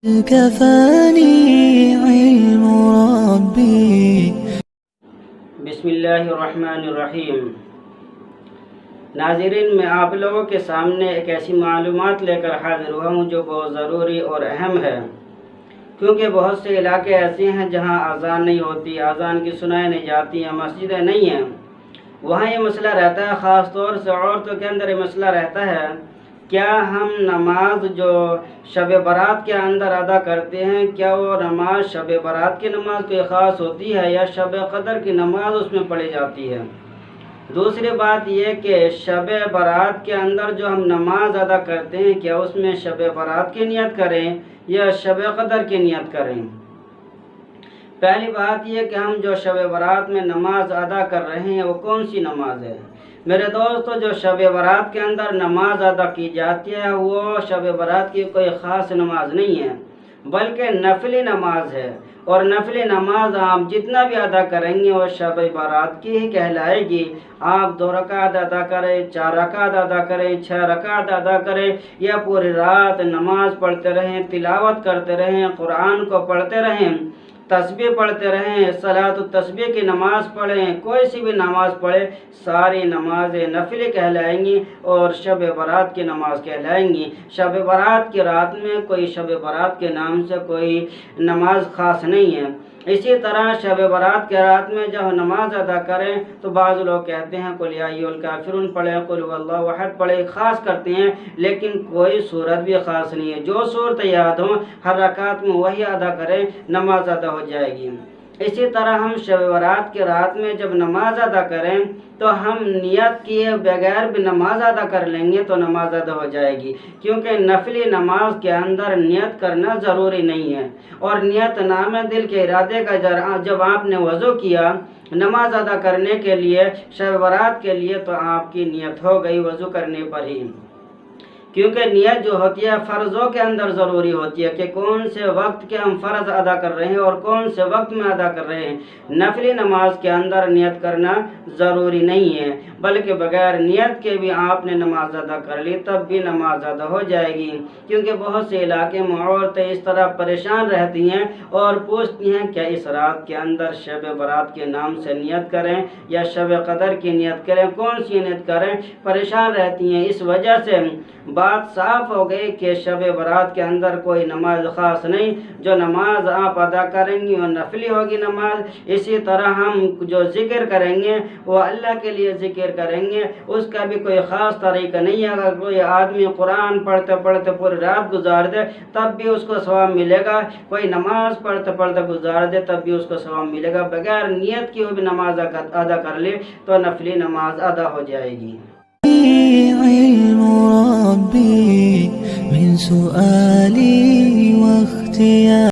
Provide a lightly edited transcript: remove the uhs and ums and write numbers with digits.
كفاني علم ربي. بسم اللہ الرحمن الرحیم. ناظرین، میں آپ لوگوں کے سامنے ایک ایسی معلومات لے کر حاضر ہوا ہوں جو بہت ضروری اور اہم ہے، کیونکہ بہت سے علاقے ایسے ہیں جہاں اذان نہیں ہوتی، اذان کی سنائی نہیں جاتی ہیں، مسجدیں نہیں ہیں. وہاں یہ مسئلہ رہتا ہے، خاص طور سے عورتوں کے اندر یہ مسئلہ رہتا ہے، کیا ہم نماز جو شب برات کے اندر ادا کرتے ہیں، کیا وہ نماز شب برات کی نماز کوئی خاص ہوتی ہے یا شب قدر کی نماز اس میں پڑھی جاتی ہے؟ دوسری بات یہ کہ شب برات کے اندر جو ہم نماز ادا کرتے ہیں، کیا اس میں شب برات کی نیت کریں یا شب قدر کی نیت کریں؟ پہلی بات یہ کہ ہم جو شب برات میں نماز ادا کر رہے ہیں وہ کون سی نماز ہے؟ میرے دوستو، جو شب برات کے اندر نماز ادا کی جاتی ہے وہ شب برات کی کوئی خاص نماز نہیں ہے، بلکہ نفلی نماز ہے. اور نفلی نماز آپ جتنا بھی ادا کریں گے وہ شب برات کی ہی کہلائے گی. آپ 2 رکعت ادا کریں، 4 رکعت ادا کریں، 6 رکعت ادا کریں، یا پوری رات نماز پڑھتے رہیں، تلاوت کرتے رہیں، قرآن کو پڑھتے رہیں، تسبیح پڑھتے رہیں، صلاۃ التسبیح کی نماز پڑھیں، کوئی سی بھی نماز پڑھیں، ساری نمازیں نفلی کہلائیں گی اور شب برات کی نماز کہلائیں گی. شب برات کی رات میں کوئی شب برات کے نام سے کوئی نماز خاص نہیں ہے. اسی طرح شب برات کے رات میں جب نماز ادا کریں تو بعض لوگ کہتے ہیں قل یا ایھا الکافرون پڑھیں، قل هو اللہ احد پڑھیں، خاص کرتے ہیں، لیکن کوئی صورت بھی خاص نہیں ہے. جو صورت یاد ہوں ہر رکعت میں وہی ادا کریں، نماز ادا ہو جائے گی. اسی طرح ہم شب برات کی رات میں جب نماز ادا کریں تو ہم نیت کیے بغیر بھی نماز ادا کر لیں گے تو نماز ادا ہو جائے گی، کیونکہ نفلی نماز کے اندر نیت کرنا ضروری نہیں ہے. اور نیت نام ہے دل کے ارادے کا. جب آپ نے وضو کیا نماز ادا کرنے کے لیے شب برات کے لیے تو آپ کی نیت ہو گئی وضو کرنے پر ہی، کیونکہ نیت جو ہوتی ہے فرضوں کے اندر ضروری ہوتی ہے کہ کون سے وقت کے ہم فرض ادا کر رہے ہیں اور کون سے وقت میں ادا کر رہے ہیں. نفلی نماز کے اندر نیت کرنا ضروری نہیں ہے، بلکہ بغیر نیت کے بھی آپ نے نماز ادا کر لی تب بھی نماز ادا ہو جائے گی. کیونکہ بہت سے علاقے میں عورتیں اس طرح پریشان رہتی ہیں اور پوچھتی ہیں کیا اس رات کے اندر شب برات کے نام سے نیت کریں یا شب قدر کی نیت کریں، کون سی نیت کریں، پریشان رہتی ہیں. اس وجہ سے بات صاف ہو گئی کہ شب برات کے اندر کوئی نماز خاص نہیں، جو نماز آپ ادا کریں گی وہ نفلی ہوگی نماز. اسی طرح ہم جو ذکر کریں گے وہ اللہ کے لیے ذکر کریں گے، اس کا بھی کوئی خاص طریقہ نہیں ہے. اگر کوئی آدمی قرآن پڑھتے پڑھتے پوری رات گزار دے تب بھی اس کو ثواب ملے گا، کوئی نماز پڑھتے پڑھتے گزار دے تب بھی اس کو ثواب ملے گا. بغیر نیت کی بھی نماز ادا کر لے تو نفلی نماز ادا ہو جائے گی. علم ربي من سؤالي واختياري.